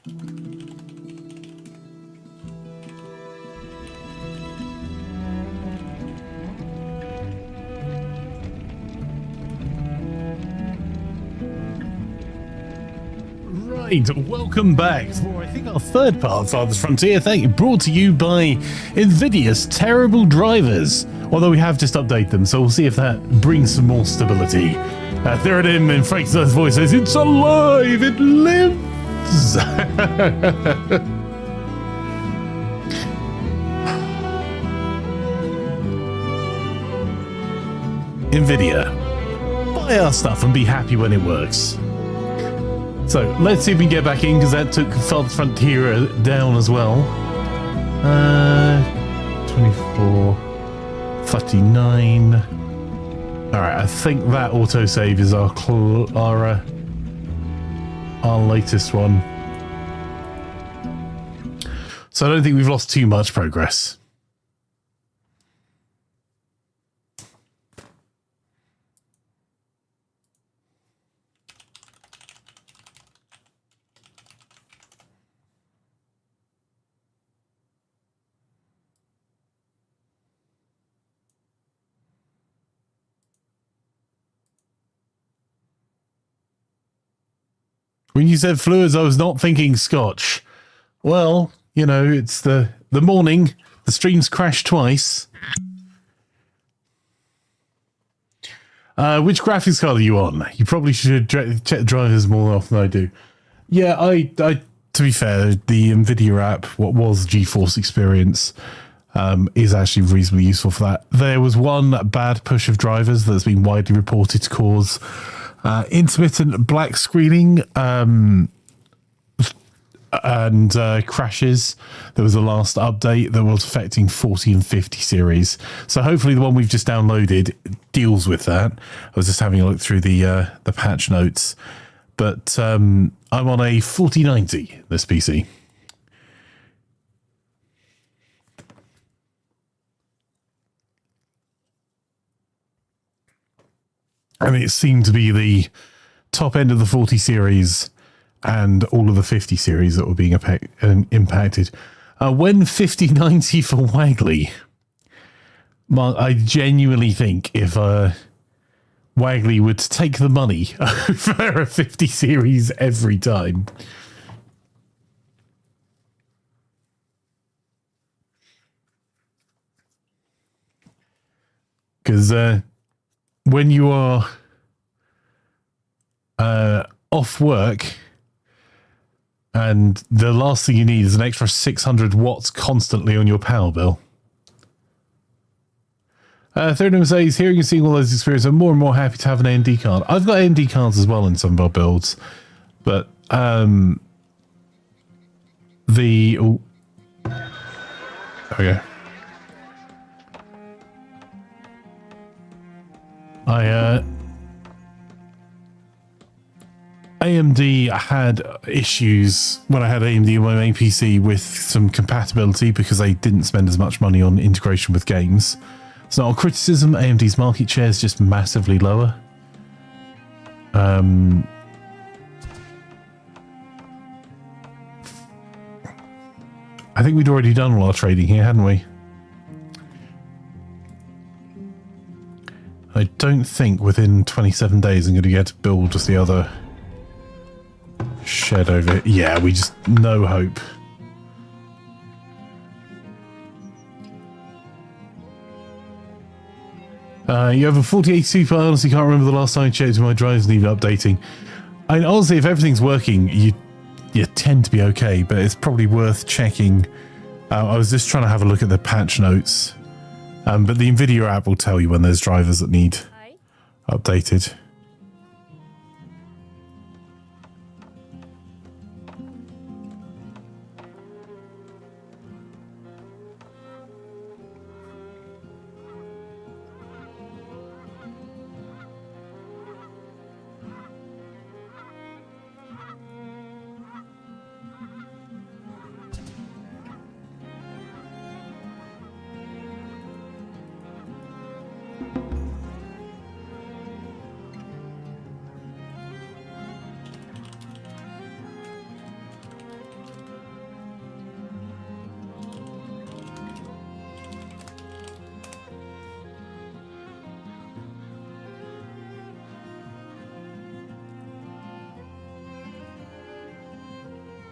Welcome back for, I think, our third part of Farthest Frontier. Thank you. Brought to you by NVIDIA's terrible drivers. Although we have just updated them, so we'll see if that brings some more stability. Theoden in Frank's voice says, "It's alive! It lives!" NVIDIA. Buy our stuff and be happy when it works. So, let's see if we can get back in, because that took Farthest Frontier down as well. 24, 39. Alright, I think that autosave is our latest one. So I don't think we've lost too much progress. When you said fluids, I was not thinking Scotch. Well, you know, it's the morning. The stream's crashed twice. Which graphics card are you on? You probably should check the drivers more often than I do. Yeah, I to be fair, the NVIDIA app, what was GeForce Experience, is actually reasonably useful for that. There was one bad push of drivers that's been widely reported to cause intermittent black screening and crashes. There was a last update that was affecting 40 and 50 series. So hopefully the one we've just downloaded deals with that. I was just having a look through the patch notes. But I'm on a 4090, this PC. And it seemed to be the top end of the 40 series and all of the 50 series that were being impacted. When 5090 for Wagley, I genuinely think if Wagley would take the money over a 50 series every time. Because when you are off work and the last thing you need is an extra 600 watts constantly on your power bill. Third says, hearing and seeing all those experiences, I'm more and more happy to have an AMD card. I've got AMD cards as well in some of our builds, but okay. AMD had issues when I had AMD on my main PC with some compatibility because they didn't spend as much money on integration with games. It's not a criticism. AMD's market share is just massively lower. I think we'd already done all our trading here, hadn't we? I don't think within 27 days I'm going to get to build just the other shed over it. Yeah, we just no hope. You have a 4080 Super. I honestly can't remember the last time I checked my drives needed updating. I mean, honestly, if everything's working, you tend to be okay, but it's probably worth checking. I was just trying to have a look at the patch notes. But the NVIDIA app will tell you when there's drivers that need updated.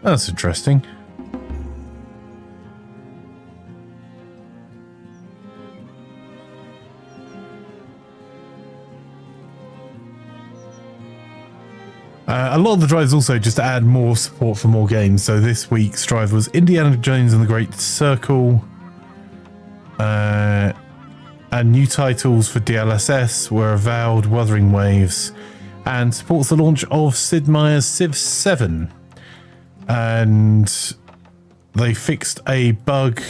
That's interesting. A lot of the drives also just to add more support for more games. So this week's drive was Indiana Jones and the Great Circle. And new titles for DLSS were Avowed, Wuthering Waves, and supports the launch of Sid Meier's Civ 7. And they fixed a bug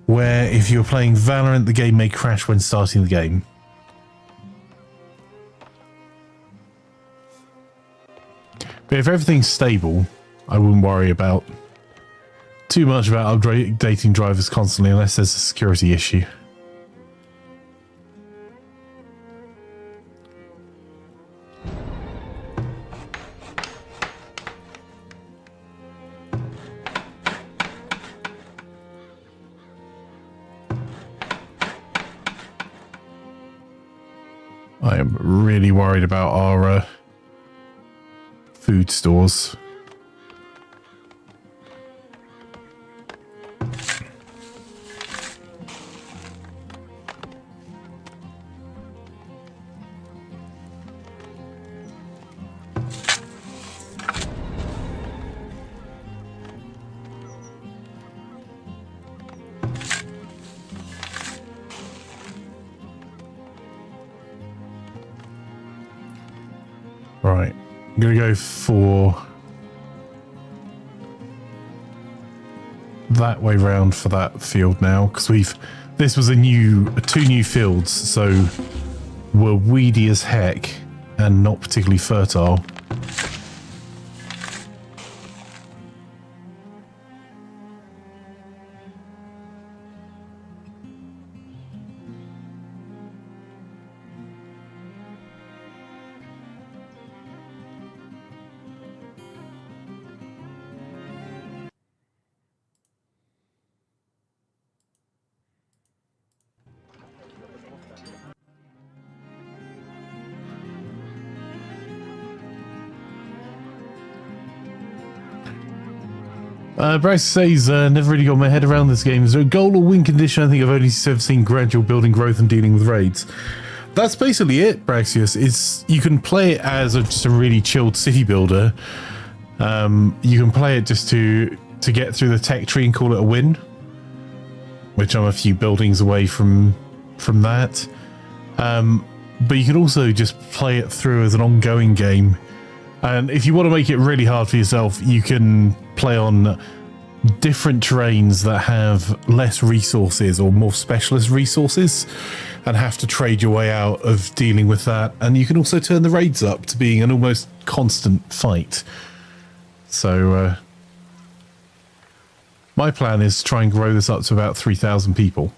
where if you're playing Valorant, the game may crash when starting the game. But if everything's stable, I wouldn't worry about too much about updating drivers constantly unless there's a security issue. I am really worried about our food stores. Right, I'm gonna go for that way round for that field now, because this was two new fields, so were weedy as heck and not particularly fertile. Bryce says, never really got my head around this game. Is there a goal or win condition? I think I've only ever seen gradual building growth and dealing with raids. That's basically it, Braxius. Is you can play it as just a really chilled city builder. You can play it just to get through the tech tree and call it a win, which I'm a few buildings away from that. But you can also just play it through as an ongoing game. And if you want to make it really hard for yourself, you can play on different terrains that have less resources or more specialist resources and have to trade your way out of dealing with that. And you can also turn the raids up to being an almost constant fight. So my plan is to try and grow this up to about 3,000 people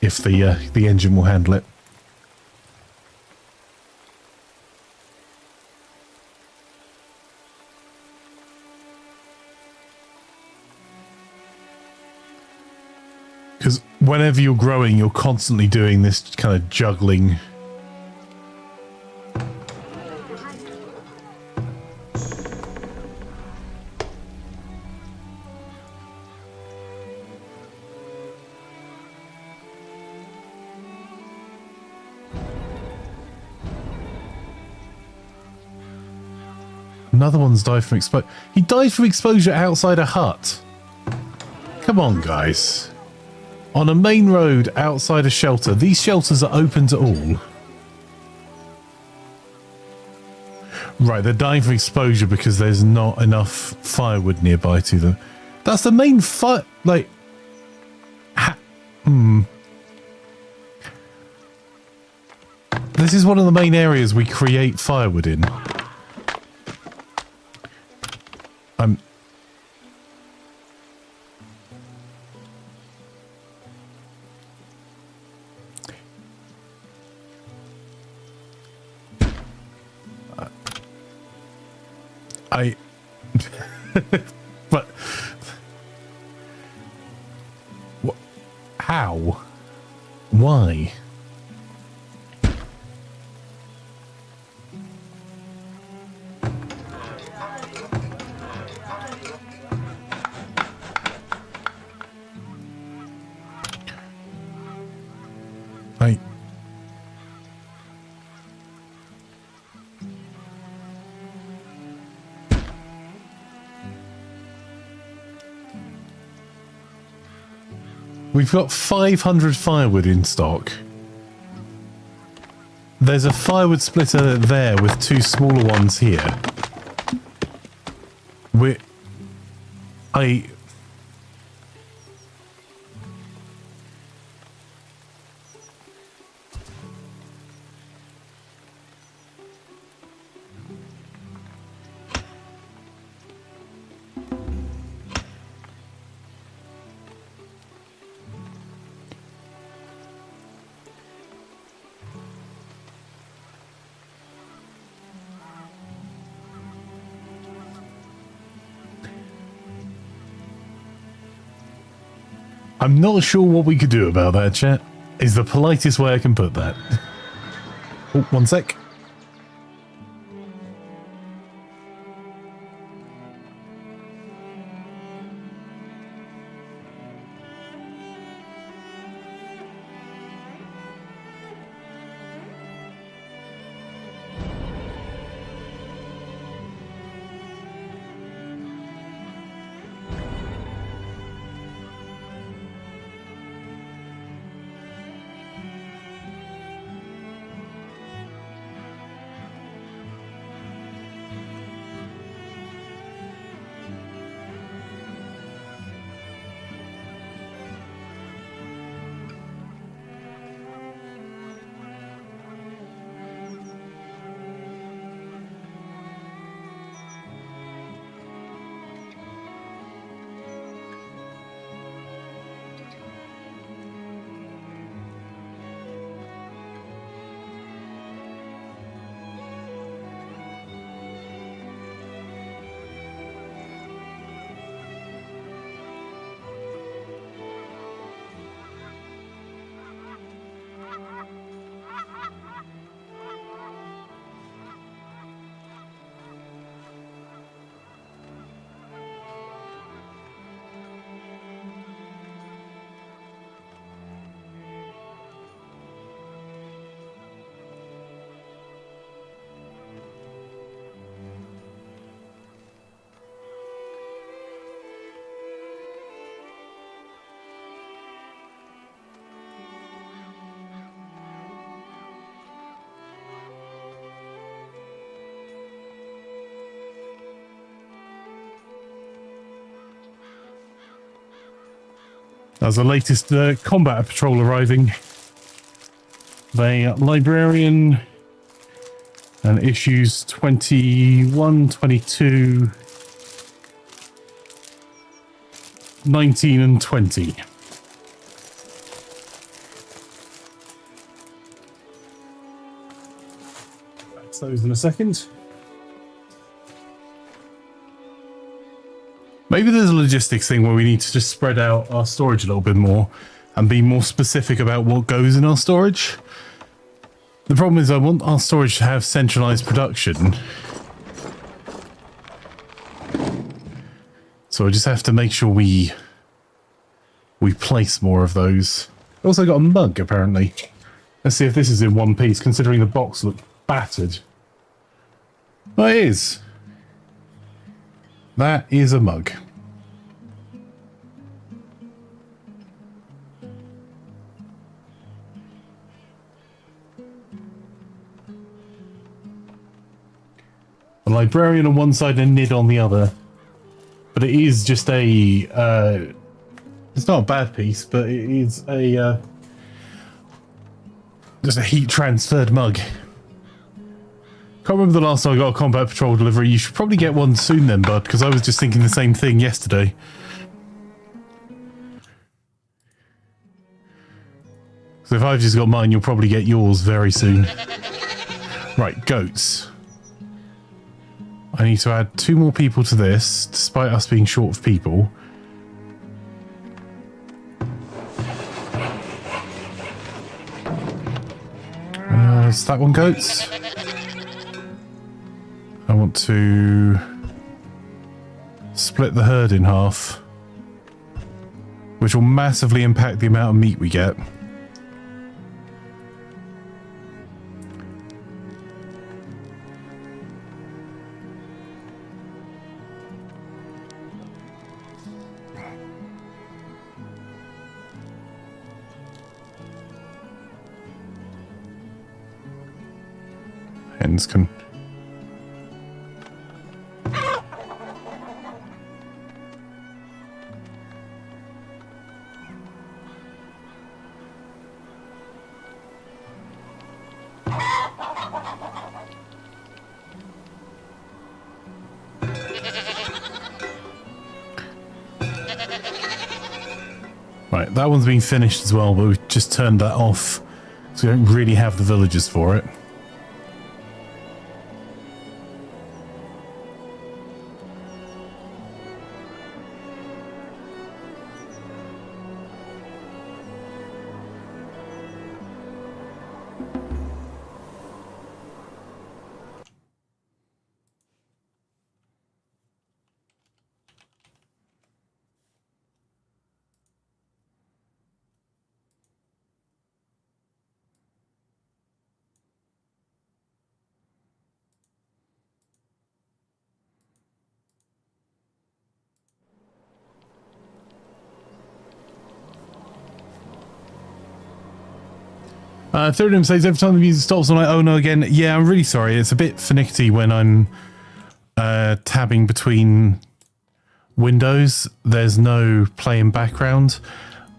if the engine will handle it. Because whenever you're growing, you're constantly doing this kind of juggling. Another one's died from exposure. He died from exposure outside a hut. Come on, guys. On a main road outside a shelter. These shelters are open to all. Right, they're dying from exposure because there's not enough firewood nearby to them. That's the main fire. Like, this is one of the main areas we create firewood in. But how? Why? We've got 500 firewood in stock. There's a firewood splitter there with 2 smaller ones here. I'm not sure what we could do about that, chat. Is the politest way I can put that. Oh, one sec. That's the latest combat patrol arriving. The librarian and issues 21, 22, 19 and 20. That's those in a second. Maybe there's a logistics thing where we need to just spread out our storage a little bit more and be more specific about what goes in our storage. The problem is I want our storage to have centralized production. So I just have to make sure we place more of those. I also got a mug, apparently. Let's see if this is in one piece, considering the box looked battered. Oh, it is. That is a mug. A librarian on one side and Nid on the other. But it is just a... it's not a bad piece, but it is a... just a heat transferred mug. Can't remember the last time I got a combat patrol delivery. You should probably get one soon then, bud, because I was just thinking the same thing yesterday. So if I've just got mine, you'll probably get yours very soon. Right, goats. I need to add 2 more people to this, despite us being short of people. Is that one goats? I want to split the herd in half, which will massively impact the amount of meat we get. friends can... Right, that one's been finished as well, but we've just turned that off, so we don't really have the villagers for it. Thurium says, every time the music stops, I'm like, oh no, again. Yeah, I'm really sorry. It's a bit finicky when I'm tabbing between windows. There's no play in background.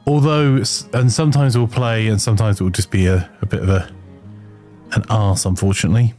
Although, and sometimes it will play and sometimes it will just be a bit of an arse, unfortunately.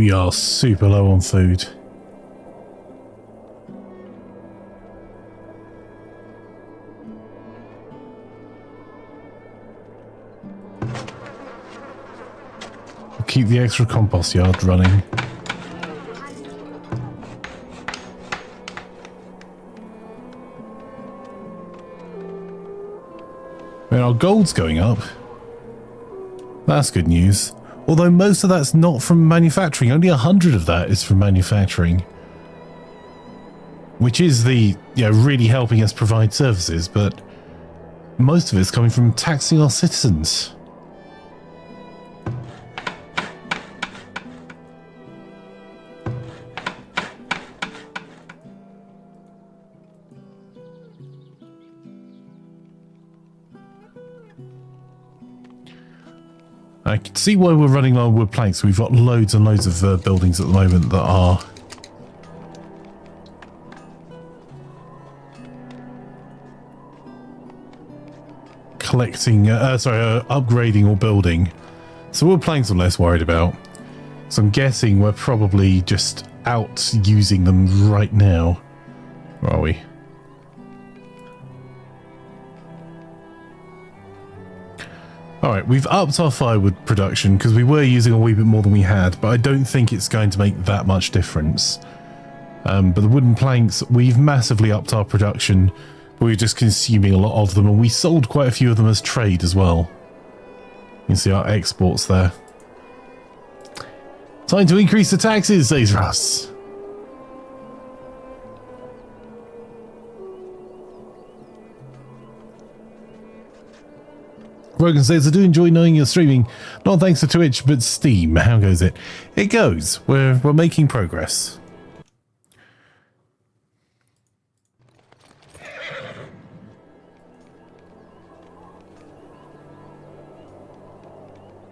We are super low on food. We'll keep the extra compost yard running. I mean, our gold's going up. That's good news. Although most of that's not from manufacturing. Only 100 of that is from manufacturing. Which is the, really helping us provide services, but most of it's coming from taxing our citizens. I can see why we're running low on wood planks. We've got loads and loads of buildings at the moment that are upgrading or building. So wood planks I'm less worried about. So I'm guessing we're probably just out using them right now. Where are we? Alright, we've upped our firewood production because we were using a wee bit more than we had, but I don't think it's going to make that much difference. But the wooden planks, we've massively upped our production, but we're just consuming a lot of them, and we sold quite a few of them as trade as well. You can see our exports there. Time to increase the taxes, says Russ. Rogan says, I do enjoy knowing you're streaming. Not thanks to Twitch, but Steam. How goes it? It goes. We're making progress.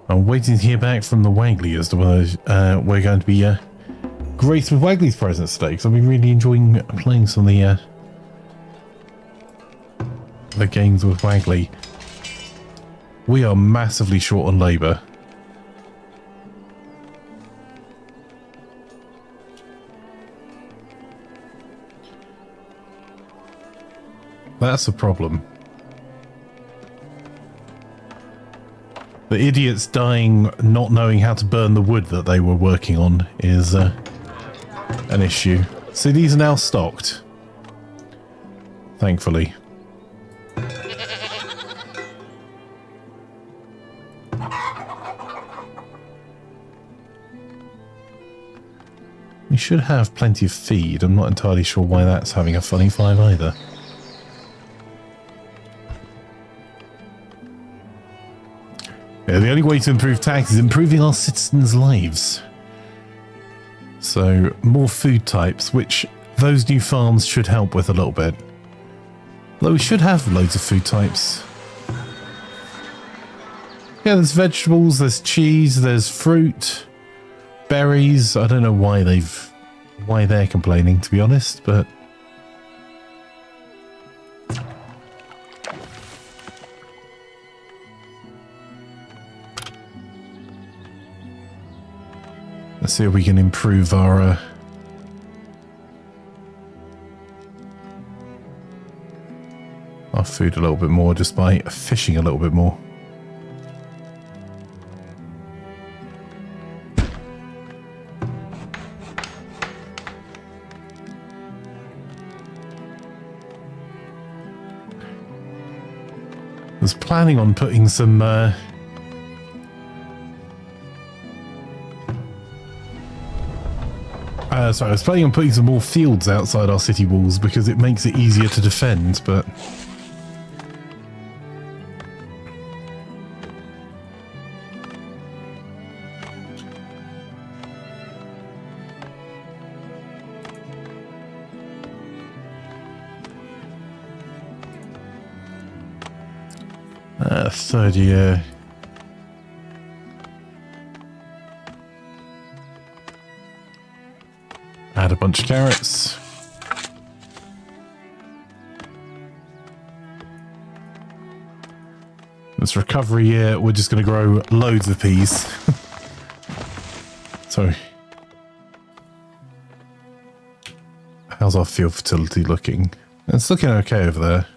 I'm waiting to hear back from the Wagley as to whether we're going to be graced with Wagley's presence today, because I've been really enjoying playing some of the games with Wagley. We are massively short on labour. That's a problem. The idiots dying not knowing how to burn the wood that they were working on is an issue. So these are now stocked. Thankfully. We should have plenty of feed. I'm not entirely sure why that's having a funny 5 either. Yeah, the only way to improve tax is improving our citizens' lives. So, more food types, which those new farms should help with a little bit. Though we should have loads of food types. Yeah, there's vegetables, there's cheese, there's fruit. Berries. I don't know why they're complaining, to be honest, but let's see if we can improve our food a little bit more just by fishing a little bit more. I was planning on putting some I was planning on putting some more fields outside our city walls because it makes it easier to defend, but third year. Add a bunch of carrots. This recovery year, we're just going to grow loads of peas. So How's our field fertility looking? It's looking okay over there.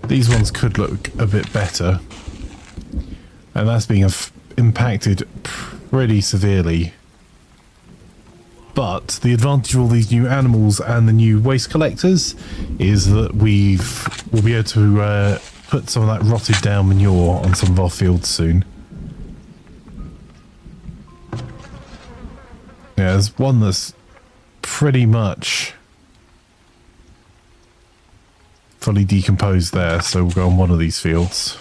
These ones could look a bit better. And that's being impacted pretty severely. But the advantage of all these new animals and the new waste collectors is that we'll be able to put some of that rotted down manure on some of our fields soon. Yeah, there's one that's pretty much fully decomposed there, so we'll go on one of these fields.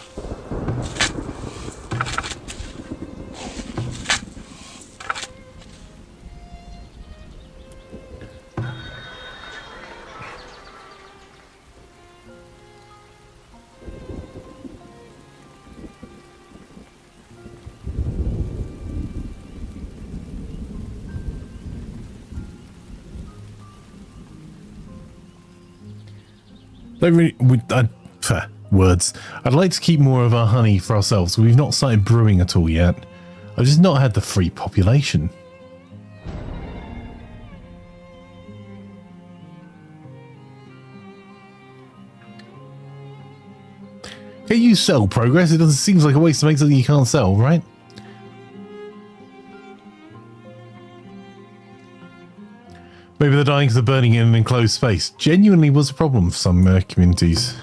Words. I'd like to keep more of our honey for ourselves. We've not started brewing at all yet. I've just not had the free population. Can you sell progress? It doesn't seem like a waste to make something you can't sell, right? Maybe they're dying because they're burning in an enclosed space. Genuinely was a problem for some communities.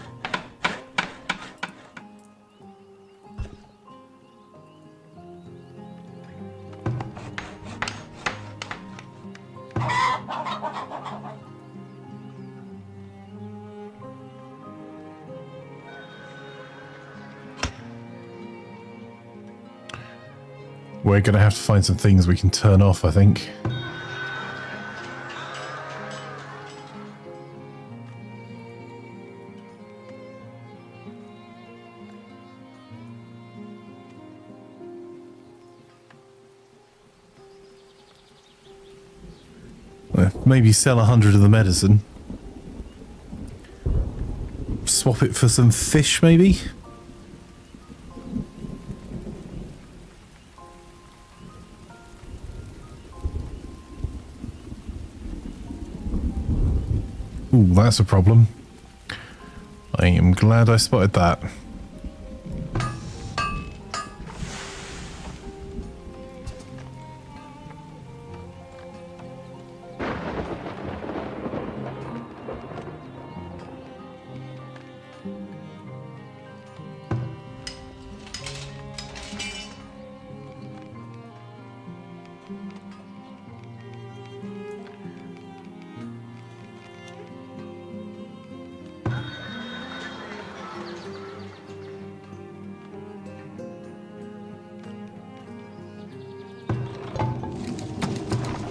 We're going to have to find some things we can turn off, I think. Maybe sell 100 of the medicine. Swap it for some fish, maybe? Ooh, that's a problem. I am glad I spotted that.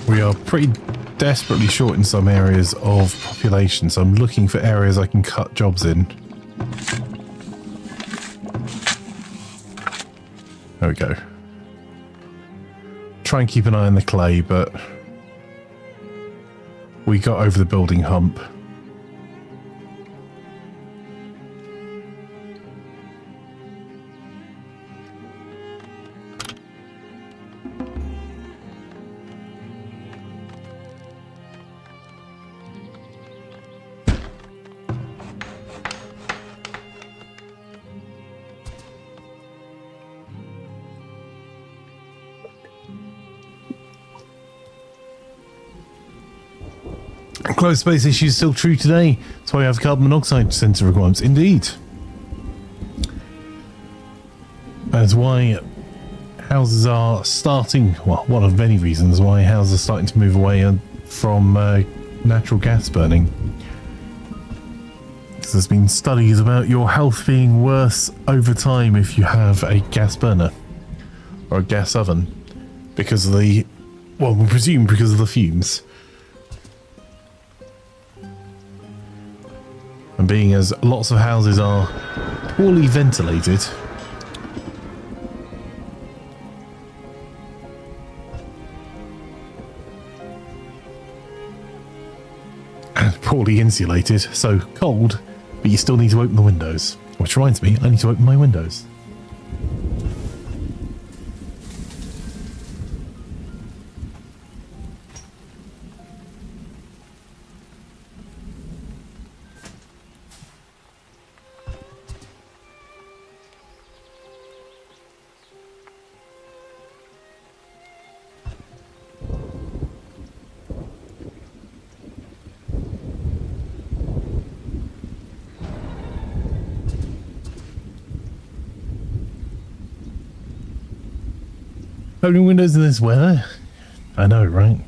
We are pretty desperately short in some areas of population, so I'm looking for areas I can cut jobs in. There we go. Try and keep an eye on the clay, but we got over the building hump. Closed space issues still true today. That's why we have carbon monoxide sensor requirements. Indeed. That's why houses are starting, well, one of many reasons why houses are starting to move away from natural gas burning. Because there's been studies about your health being worse over time if you have a gas burner or a gas oven because of the, well, we presume because of the fumes. And being as lots of houses are poorly ventilated, and poorly insulated, so cold, but you still need to open the windows. Which reminds me, I need to open my windows. Opening windows in this weather? I know, right?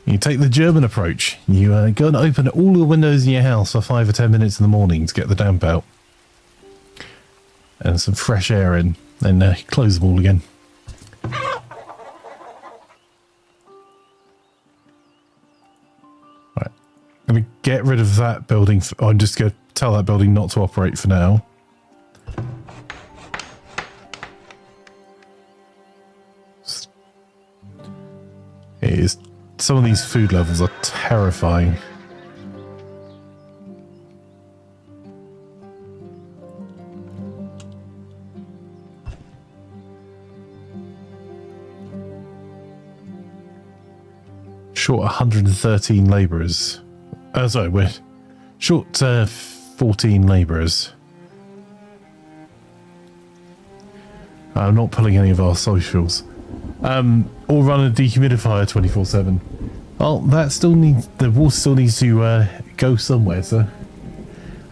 You take the German approach. You go and open all the windows in your house for 5 or 10 minutes in the morning to get the damp out. And some fresh air in. Then close them all again. Right. I'm going to get rid of that building. I'm just going to tell that building not to operate for now. It is. Some of these food levels are terrifying. Short 113 labourers. Sorry, we're short 14 labourers. I'm not pulling any of our socials. Or run a dehumidifier 24/7. Well, that still needs, the water still needs to go somewhere, sir.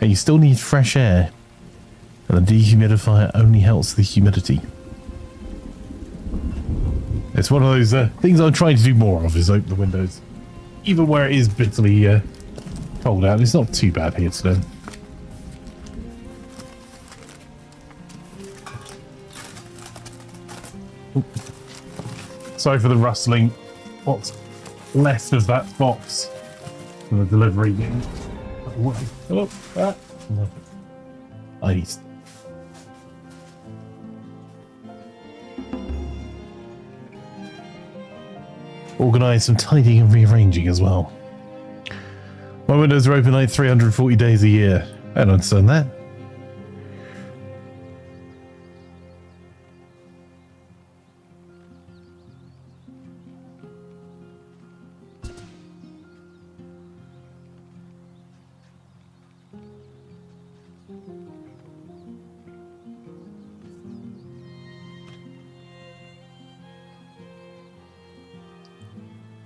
And you still need fresh air. And the dehumidifier only helps the humidity. It's one of those things I'm trying to do more of, is open the windows. Even where it is bitterly cold out, it's not too bad here today. Sorry for the rustling. What's left of that box for the delivery? Hello. I need. Organise some tidying and rearranging as well. My windows are open like 340 days a year. I don't understand that.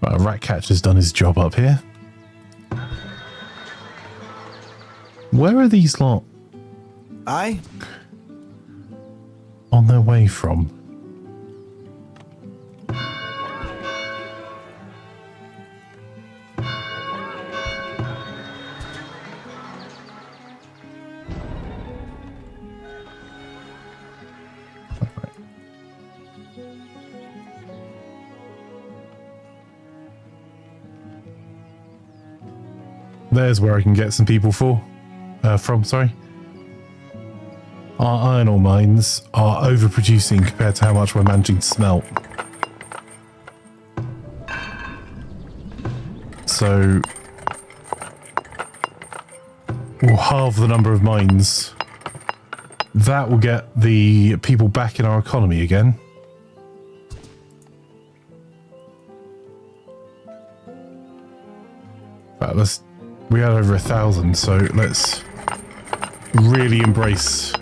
Right, a rat catcher's done his job up here. Where are these lot? Aye? On their way from? There's where I can get some people from, sorry. Our iron ore mines are overproducing compared to how much we're managing to smelt. So we'll halve the number of mines. That will get the people back in our economy again. Right, we had over 1,000, so let's really embrace.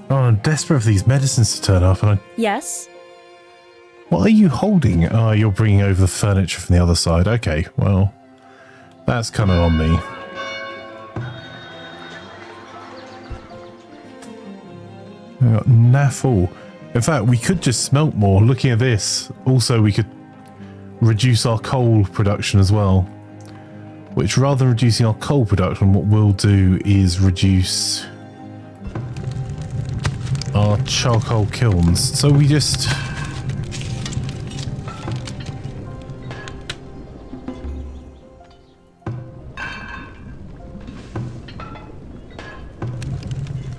Oh, I'm desperate for these medicines to turn up, and Yes? What are you holding? Oh, you're bringing over the furniture from the other side. Okay, well, that's kind of on me. We got naff all. In fact, we could just smelt more. Looking at this, also we could reduce our coal production as well. Which, rather than reducing our coal production, what we'll do is reduce our charcoal kilns. So we just...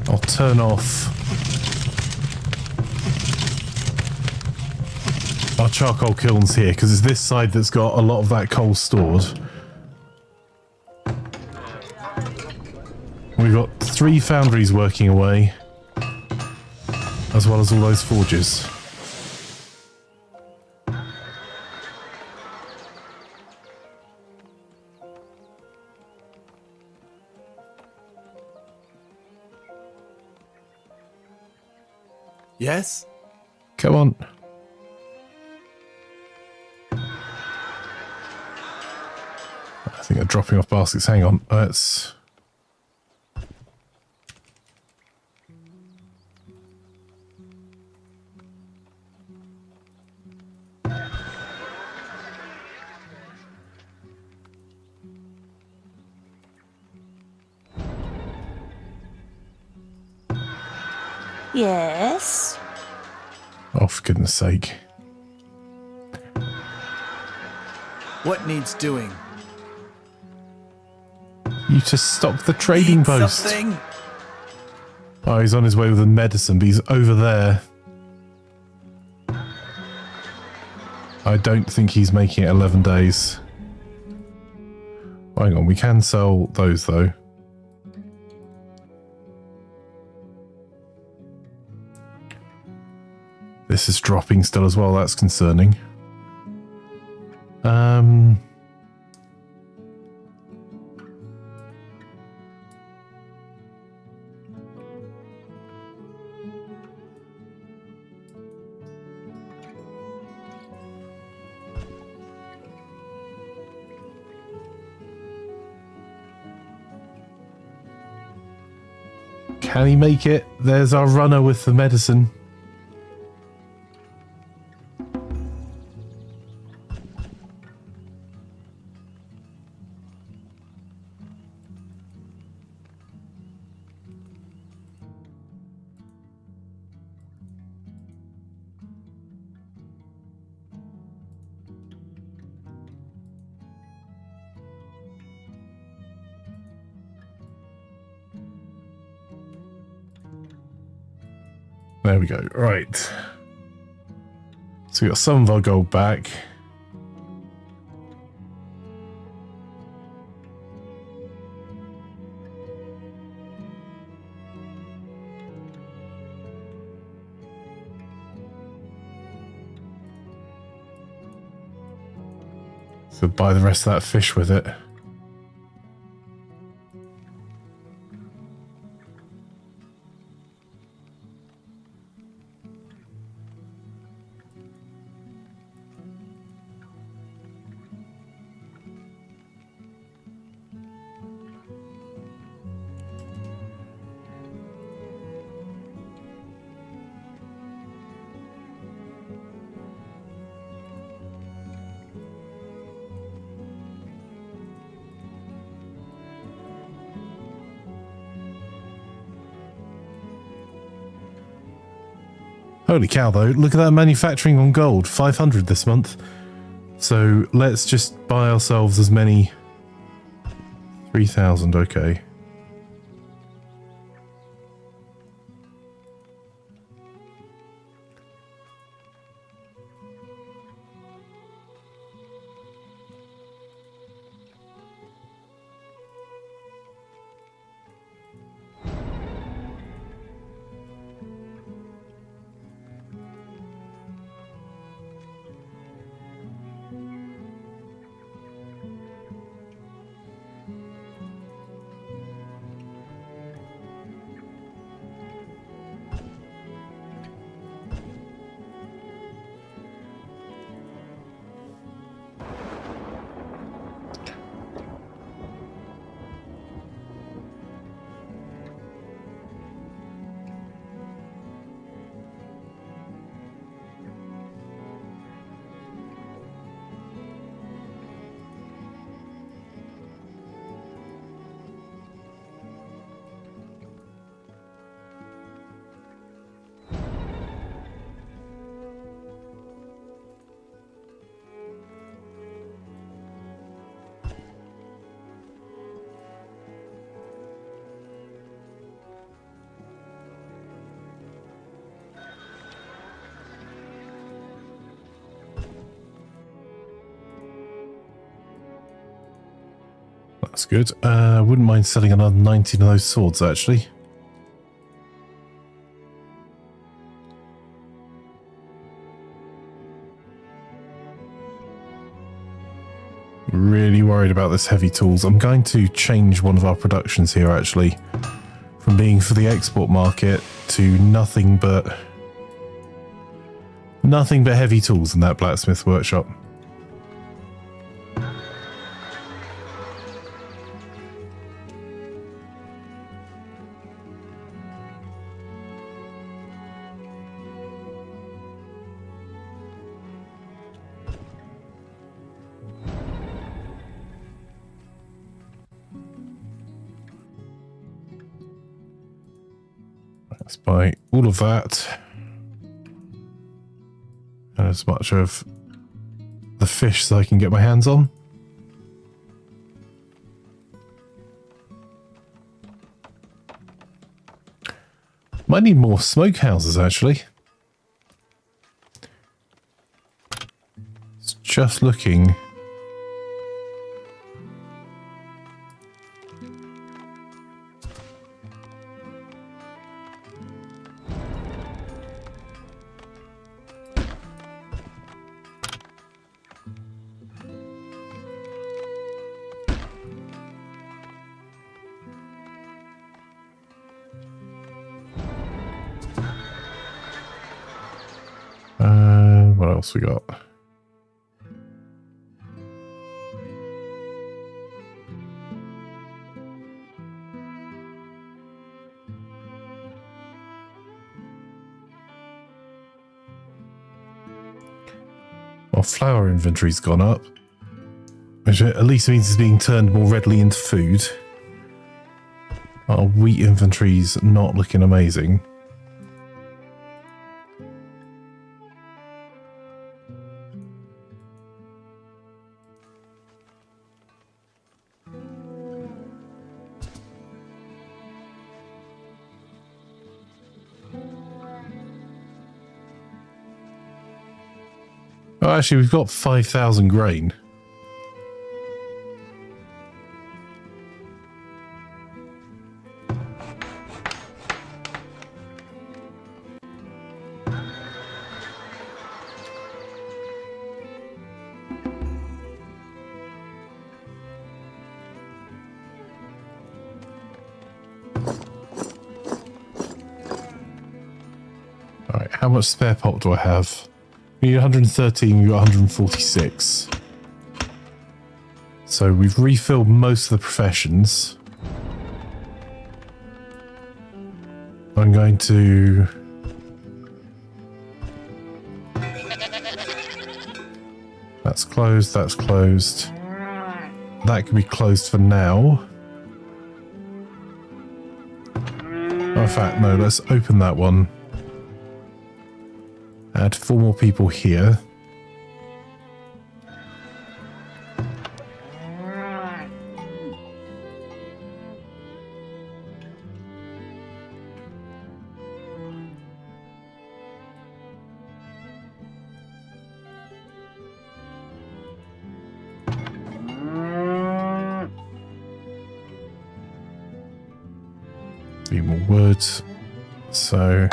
I'll turn off our charcoal kilns here, because it's this side that's got a lot of that coal stored. We've got 3 foundries working away, as well as all those forges. Yes? Come on. dropping off baskets. Hang on. Let's... Yes? Oh, for goodness sake. What needs doing? You just stopped the trading post. Something? Oh, he's on his way with the medicine, but he's over there. I don't think he's making it 11 days. Hang on, we can sell those though. This is dropping still as well, that's concerning. Can he make it? There's our runner with the medicine. There we go. Right. So we got some of our gold back. So buy the rest of that fish with it. Holy cow, though. Look at that manufacturing on gold. 500 this month. So let's just buy ourselves as many. 3,000, okay. That's good. Wouldn't mind selling another 19 of those swords, actually. Really worried about this heavy tools. I'm going to change one of our productions here, actually, from being for the export market to nothing but heavy tools in that blacksmith workshop. Let's buy all of that. And as much of the fish as I can get my hands on. Might need more smokehouses, actually. It's just looking. What else we got? Well, flour inventory's gone up, which at least means it's being turned more readily into food. Our wheat inventory's not looking amazing. Oh, actually, we've got 5,000 grain. All right, how much spare pot do I have? We need 113, we've got 146. So we've refilled most of the professions. I'm going to... That's closed, that's closed. That can be closed for now. Oh, in fact, no, let's open that one. Add 4 more people here. Few more words. So...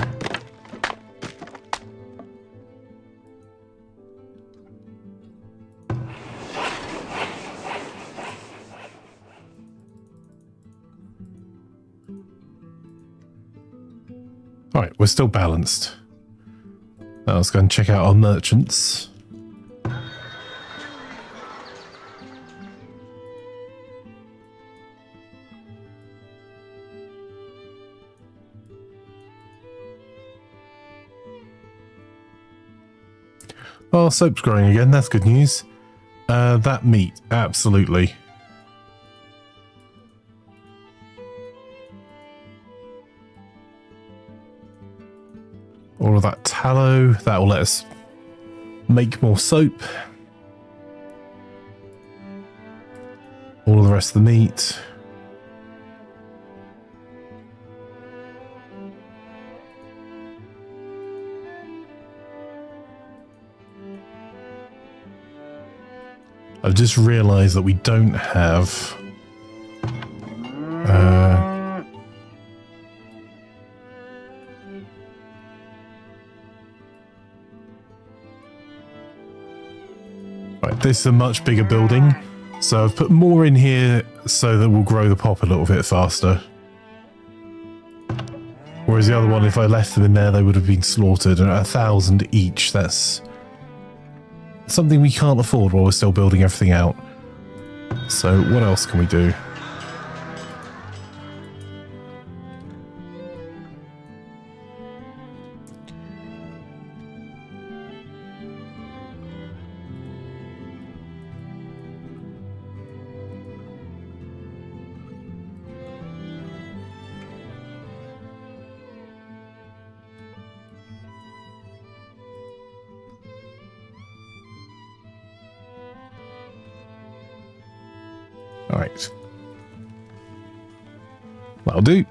Alright, we're still balanced. Now let's go and check out our merchants. Oh, soap's growing again, that's good news. That meat, absolutely. All of that tallow, that will let us make more soap. All of the rest of the meat. I've just realised that we don't have... Right, this is a much bigger building, so I've put more in here so that we'll grow the pop a little bit faster. Whereas the other one, if I left them in there, they would have been slaughtered at 1,000 each. That's something we can't afford while we're still building everything out. So what else can we do? Right. That'll do.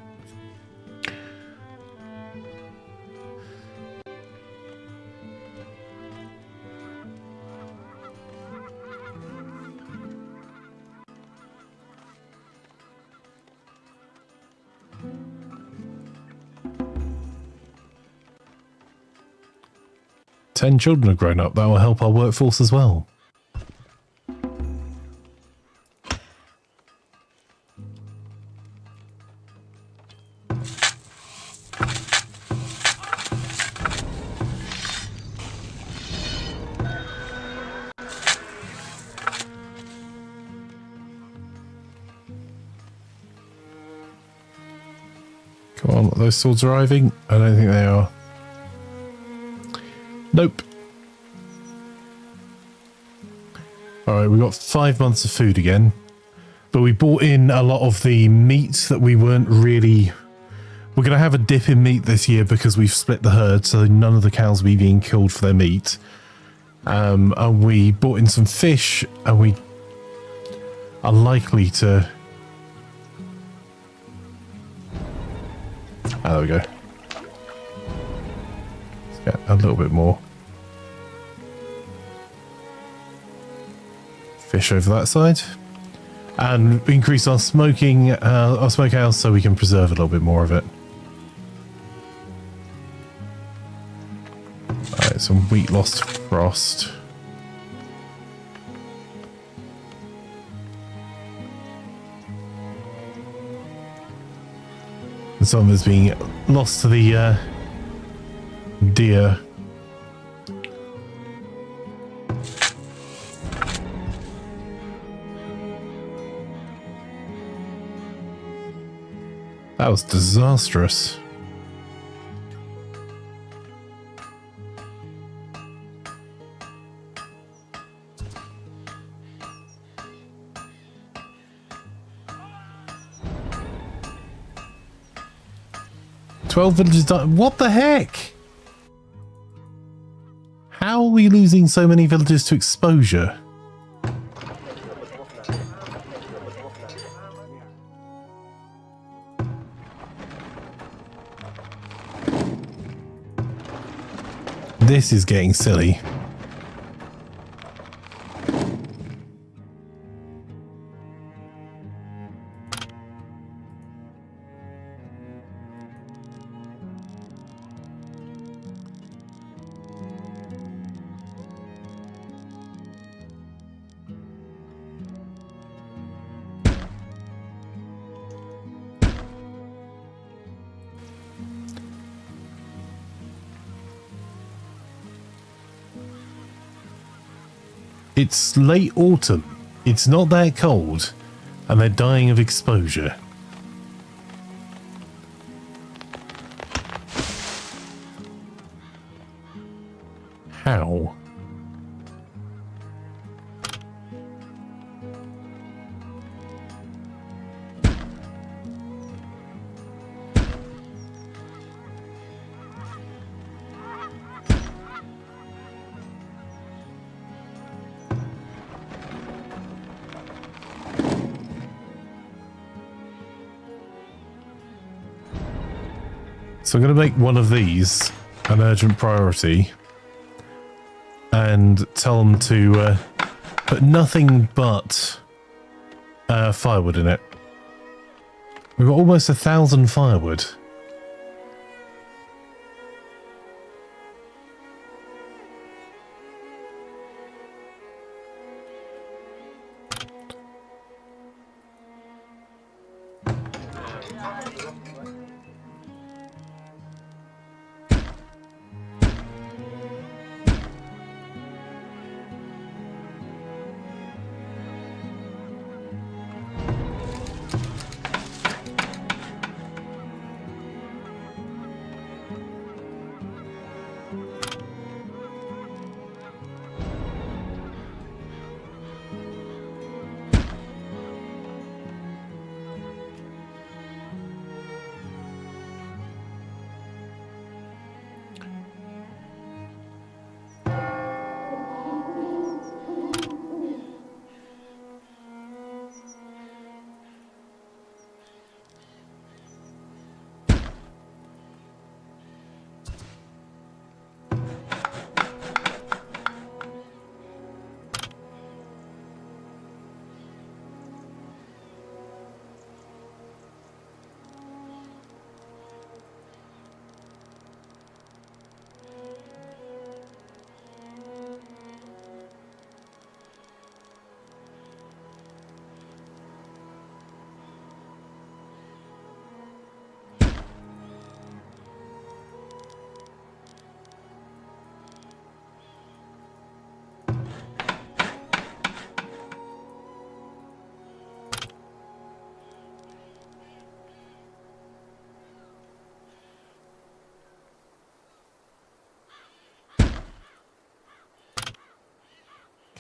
Ten children have grown up. That will help our workforce as well. Come on, are those swords arriving? I don't think they are. Nope. Alright, we've got 5 months of food again. But we bought in a lot of the meat that we weren't really... We're going to have a dip in meat this year because we've split the herd, so none of the cows will be being killed for their meat. And we bought in some fish, and we are likely to... Ah, there we go. Let's get a little bit more fish over that side. And increase our smoking, our smokehouse so we can preserve a little bit more of it. Alright, some wheat lost frost. And some is being lost to the deer. That was disastrous. "12 villages died." What the heck? How are we losing so many villages to exposure? This is getting silly. It's late autumn. It's not that cold, and they're dying of exposure. How? So I'm going to make one of these an urgent priority and tell them to put nothing but firewood in it. We've got almost 1,000 firewood.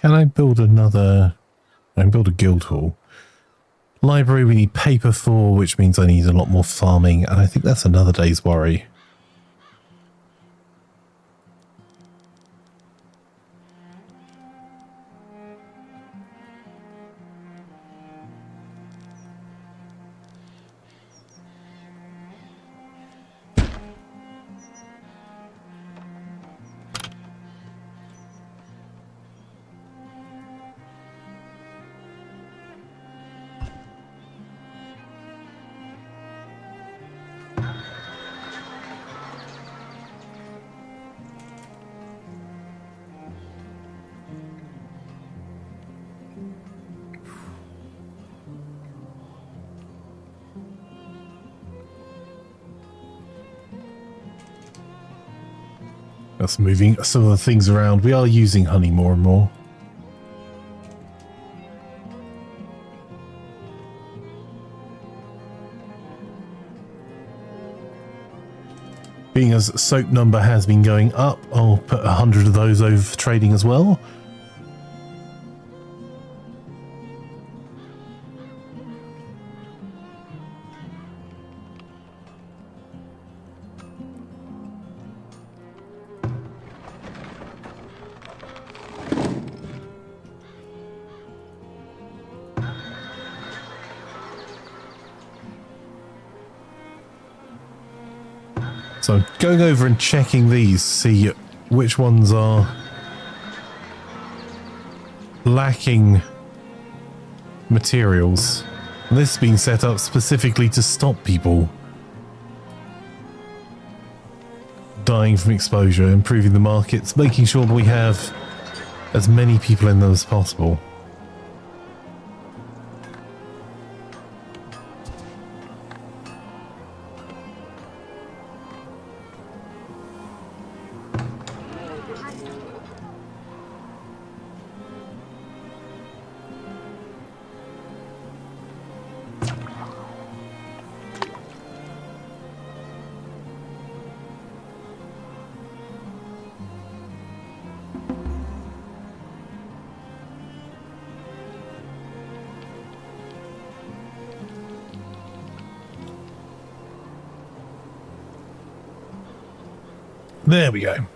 Can I build another... I can build a guild hall. Library, we need paper for, which means I need a lot more farming, and I think that's another day's worry. That's moving some of the things around. We are using honey more and more. Being as soap number has been going up, I'll put 100 of those over for trading as well. So I'm going over and checking these, see which ones are lacking materials. And this has been set up specifically to stop people dying from exposure, improving the markets, making sure that we have as many people in them as possible. There we go.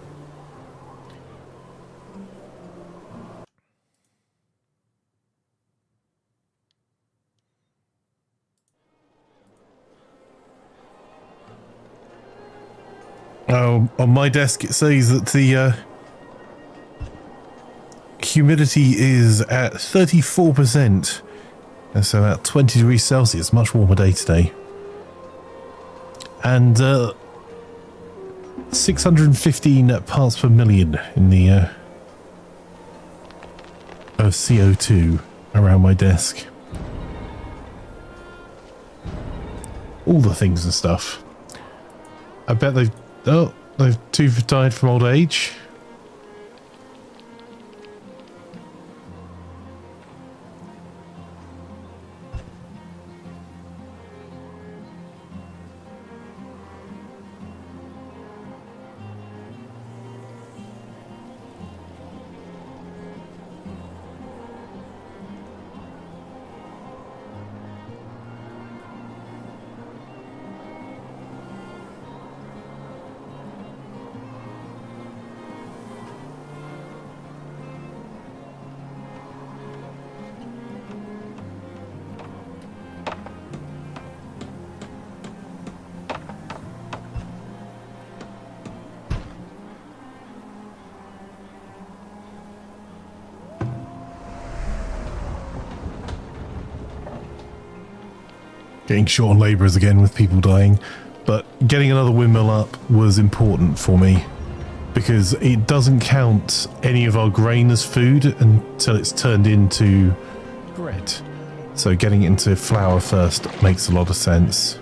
Oh, on my desk it says that the humidity is at 34%. And so at 20 degrees Celsius, much warmer day today. And 615 parts per million in the of CO2 around my desk. All the things and stuff. I bet they've two died from old age. Getting short on labourers again with people dying, but getting another windmill up was important for me because it doesn't count any of our grain as food until it's turned into bread. So getting it into flour first makes a lot of sense.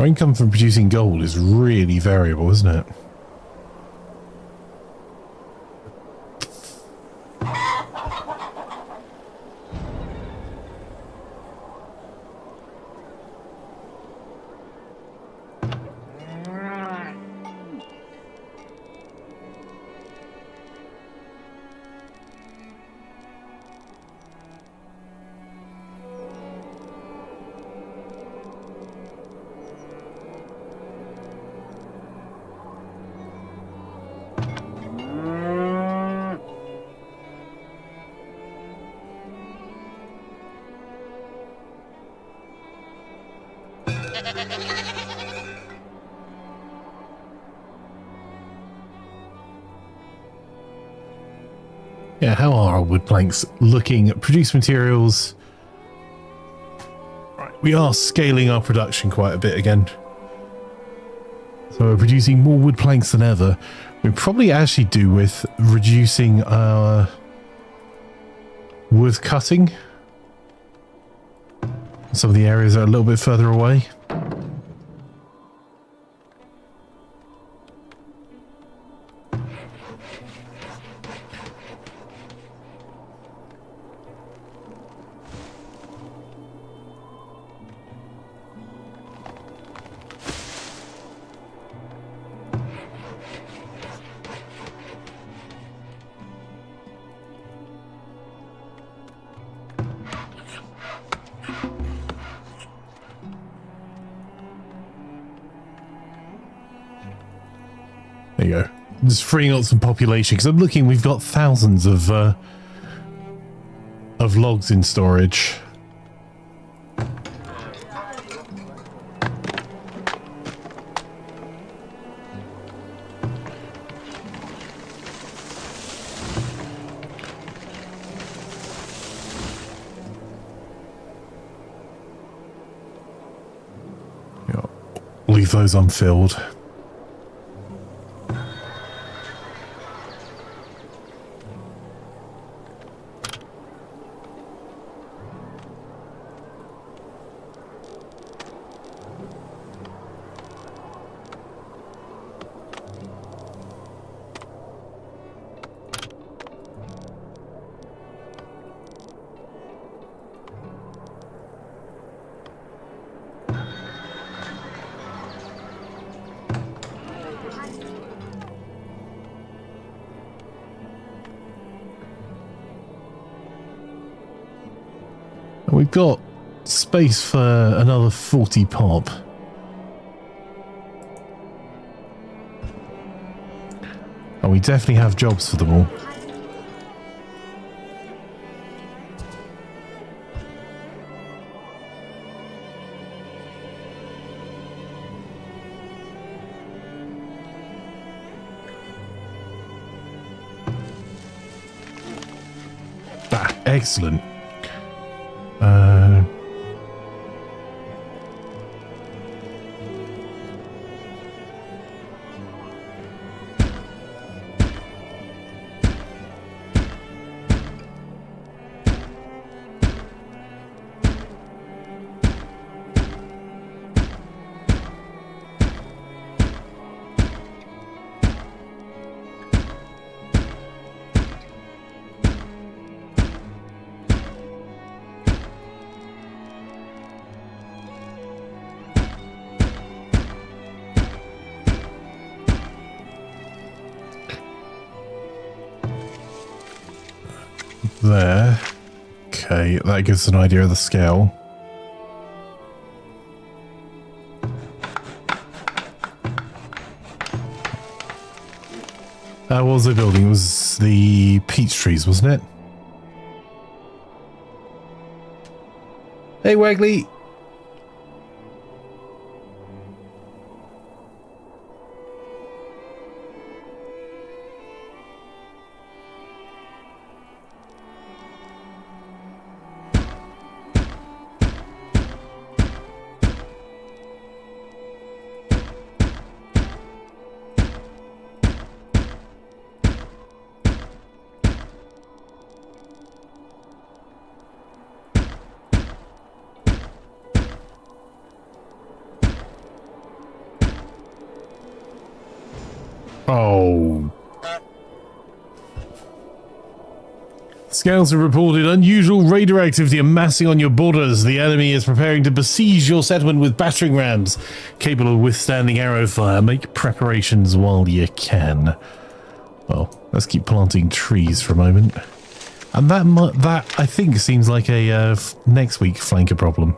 Our income from producing gold is really variable, isn't it? Yeah, how are our wood planks looking? Produce materials. Right, we are scaling our production quite a bit again. So we're producing more wood planks than ever. We probably actually do with reducing our wood cutting. Some of the areas are a little bit further away. There you go. Just freeing up some population because I'm looking. We've got thousands of logs in storage. Yeah, leave those unfilled. We've got space for another 40 pop. And we definitely have jobs for them all. Ah, excellent. There. Okay, that gives us an idea of the scale. What was the building? It was the peach trees, wasn't it? Hey, Waggly! Oh. Scouts have reported unusual raider activity amassing on your borders. The enemy is preparing to besiege your settlement with battering rams capable of withstanding arrow fire. Make preparations while you can. Well, let's keep planting trees for a moment. And that I think seems like a next week flanker problem.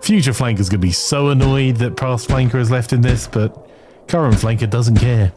Future flanker's going to be so annoyed that past flanker is left in this, but current flanker doesn't care.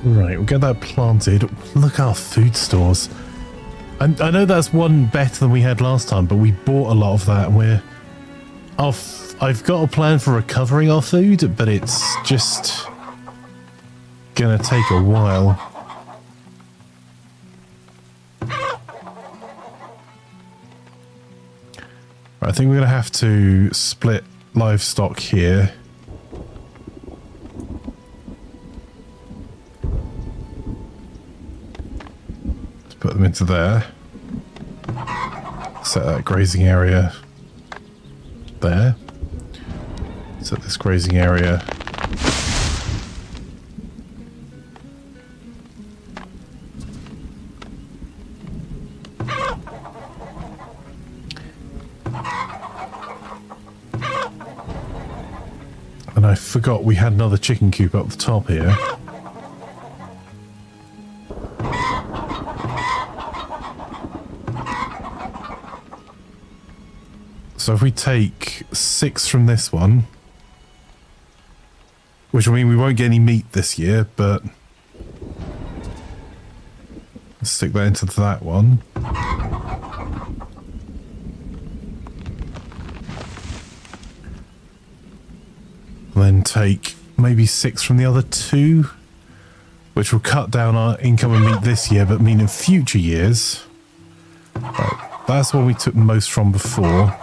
Right, we'll get that planted. Look at our food stores. I know that's one better than we had last time, but we bought a lot of that and I've got a plan for recovering our food, but it's just gonna take a while. I think we're gonna have to split livestock here. Let's put them into there. Set that grazing area there. Set this grazing area. And I forgot we had another chicken coop up the top here. So if we take 6 from this one, which will mean we won't get any meat this year, but let's stick that into that one. Then take maybe 6 from the other 2, which will cut down our income and meat this year, but mean in future years. Right, that's what we took most from before.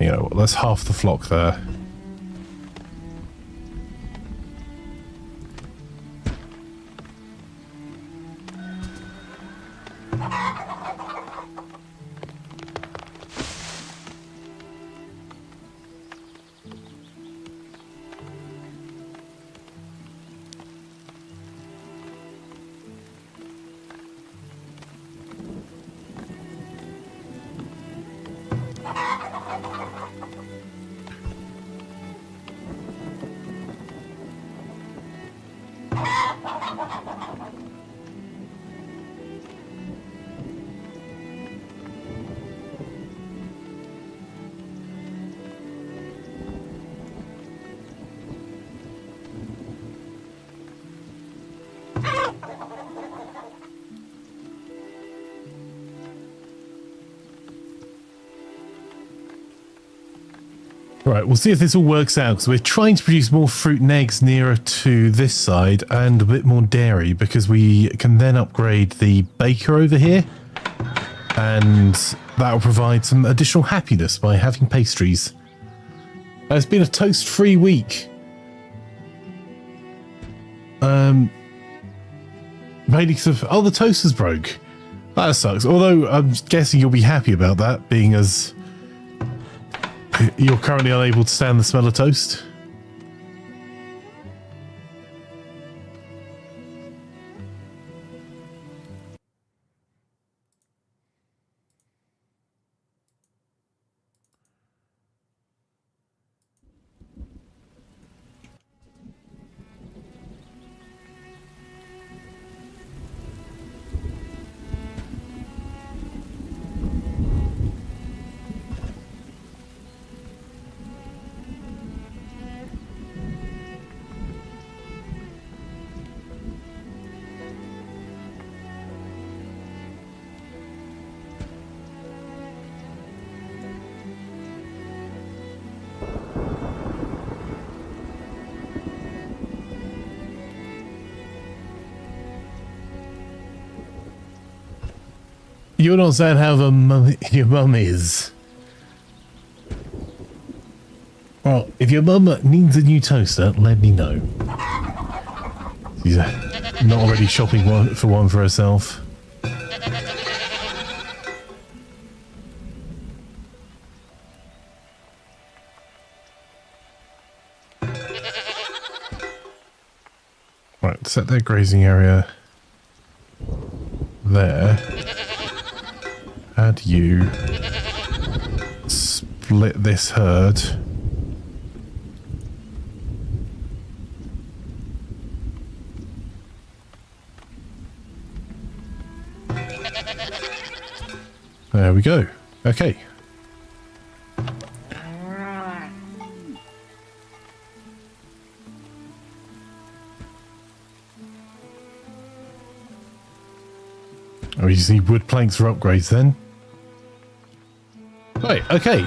You know, that's half the flock there. Right, we'll see if this all works out, because we're trying to produce more fruit and eggs nearer to this side and a bit more dairy, because we can then upgrade the baker over here, and that will provide some additional happiness by having pastries. It's been a toast-free week. Mainly because of, the toaster's broke. That sucks, although I'm guessing you'll be happy about that, being as you're currently unable to stand the smell of toast. You're not saying how your mum is. Well, if your mum needs a new toaster, let me know. She's not already shopping for one for herself. Right, set that grazing area there. Add you. Split this herd. There we go. Okay. Oh, you just need wood planks for upgrades then. Right, okay.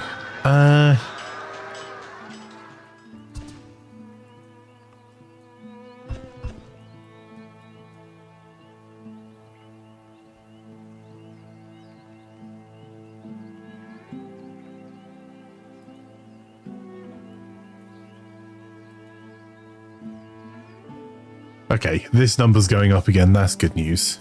Okay, this number's going up again. That's good news.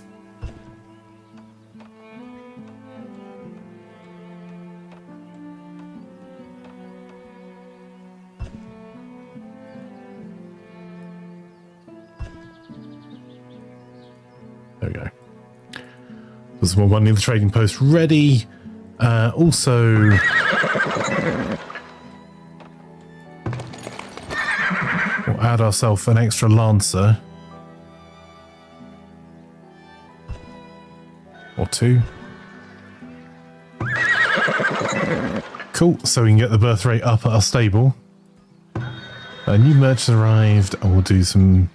There we go. There's more money in the trading post ready. Also, we'll add ourselves an extra lancer. Or two. Cool, so we can get the birth rate up at our stable. A new merchant arrived, and we'll do some...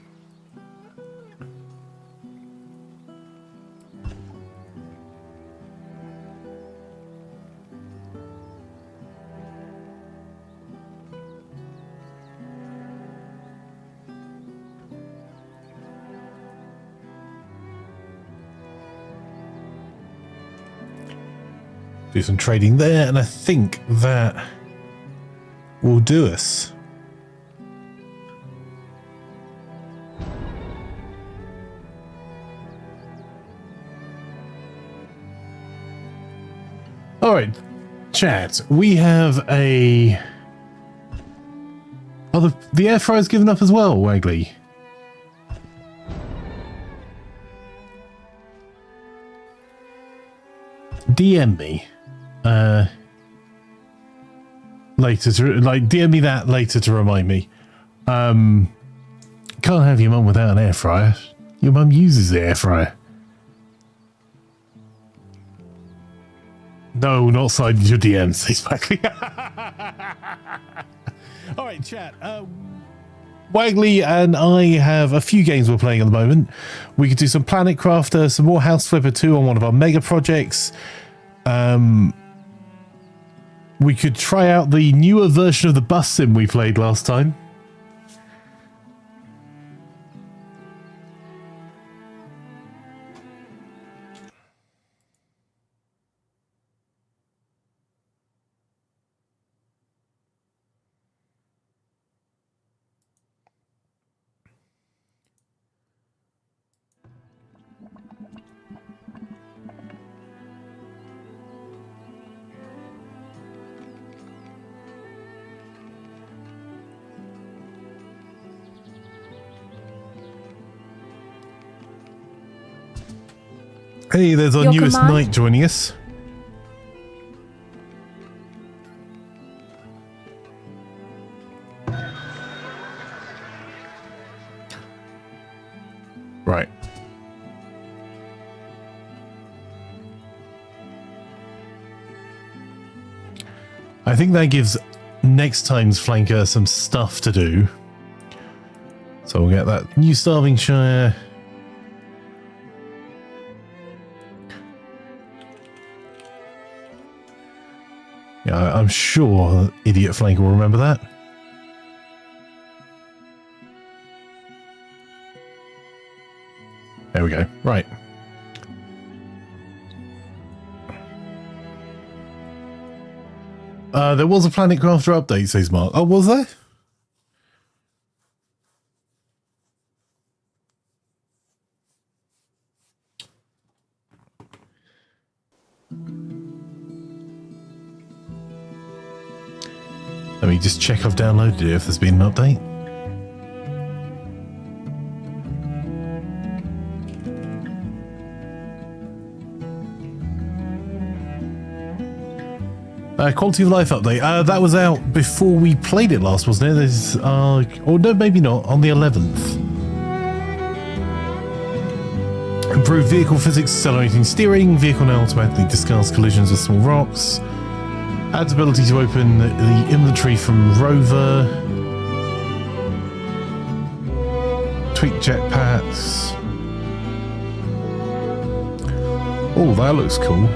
do some trading there, and I think that will do us. All right, chat. We have a... Oh, the air fryer's given up as well, Wagley. DM me. Later to DM me that later to remind me. Can't have your mum without an air fryer. Your mum uses the air fryer. No, not sliding your DMs, says Wagley. All right, chat. Wagley and I have a few games we're playing at the moment. We could do some Planet Crafter, some more House Flipper 2 on one of our mega projects. We could try out the newer version of the bus sim we played last time. Hey, there's our newest knight joining us. Right. I think that gives next time's flanker some stuff to do. So we'll get that new Starving Shire. Yeah, I'm sure Idiot Flanker will remember that. There we go. Right. There was a Planet Crafter update, says Mark. Oh, was there? Let me just check I've downloaded it if there's been an update. Quality of life update. That was out before we played it last, wasn't it? There's, or no, maybe not. On the 11th. Improved vehicle physics, accelerating steering. Vehicle now automatically discards collisions with small rocks. Adds ability to open the inventory from rover. Tweak jetpacks. Oh, that looks cool.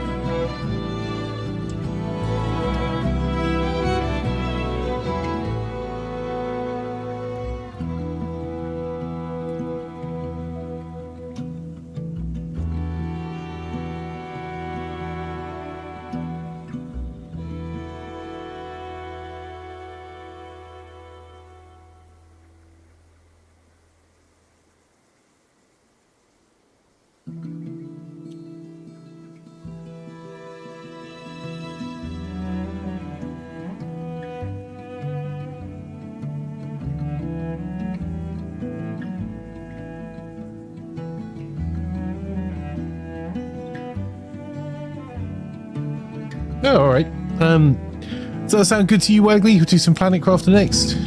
Oh, all right. Does that sound good to you, Wagley? We'll do some Planet Crafter next.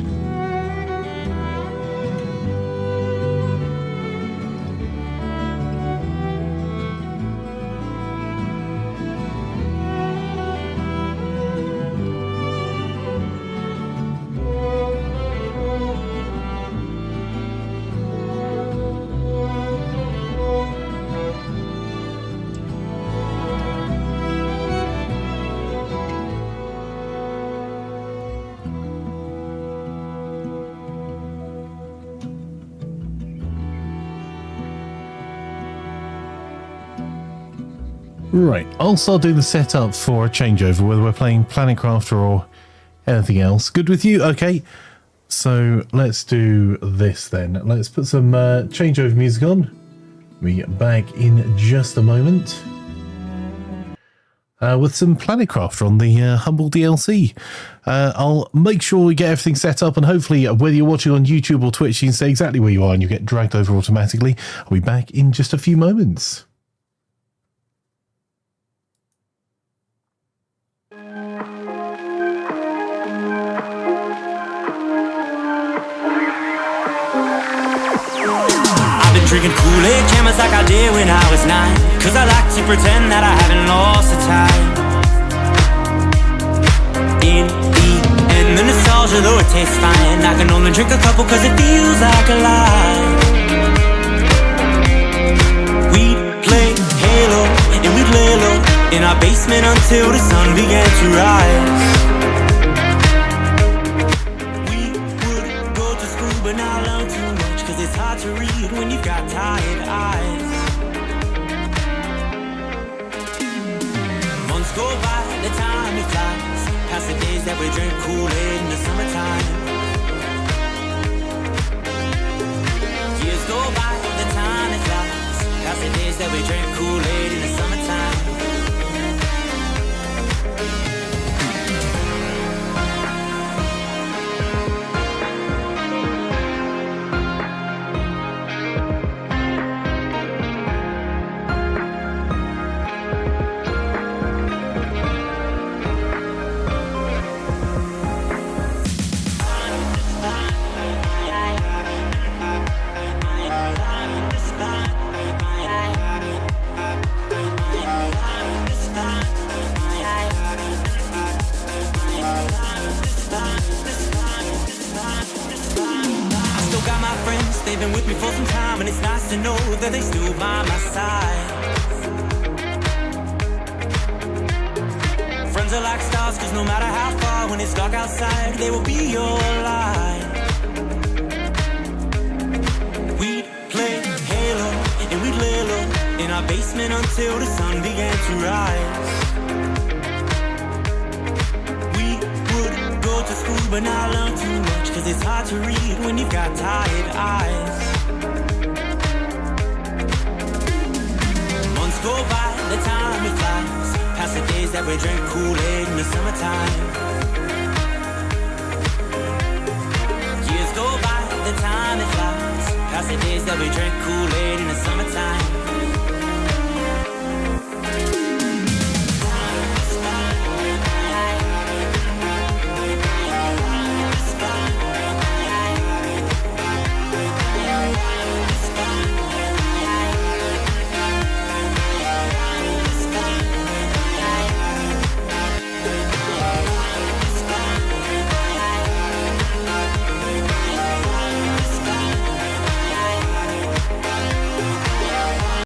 Right, I'll start doing the setup for a changeover, whether we're playing Planet Crafter or anything else. Good with you? Okay, so let's do this then. Let's put some changeover music on. Be back in just a moment. With some Planet Crafter on the Humble DLC. I'll make sure we get everything set up, and hopefully whether you're watching on YouTube or Twitch, you can say exactly where you are and you get dragged over automatically. I'll be back in just a few moments. Drinking Kool-Aid cameras like I did when I was 9, 'cause I like to pretend that I haven't lost the time. In the end, the nostalgia, though it tastes fine, I can only drink a couple 'cause it feels like a lie. We'd play Halo and we'd lay low in our basement until the sun began to rise. We would go to school but not learn too much, 'cause it's hard to read when you've got tired eyes. Months go by, the time it flies, past the days that we drink Kool-Aid in the summertime. Years go by, the time it flies, past the days that we drink Kool-Aid in the summertime. They've been with me for some time, and it's nice to know that they still by my side. Friends are like stars, 'cause no matter how far, when it's dark outside, they will be your light. We'd play Halo and we'd lay low in our basement until the sun began to rise. We would go to school but not learn too much, 'cause it's hard to read when you've got tired eyes. Months go by, the time it flies, past the days that we drink Kool-Aid in the summertime. Years go by, the time it flies, past the days that we drink Kool-Aid in the summertime.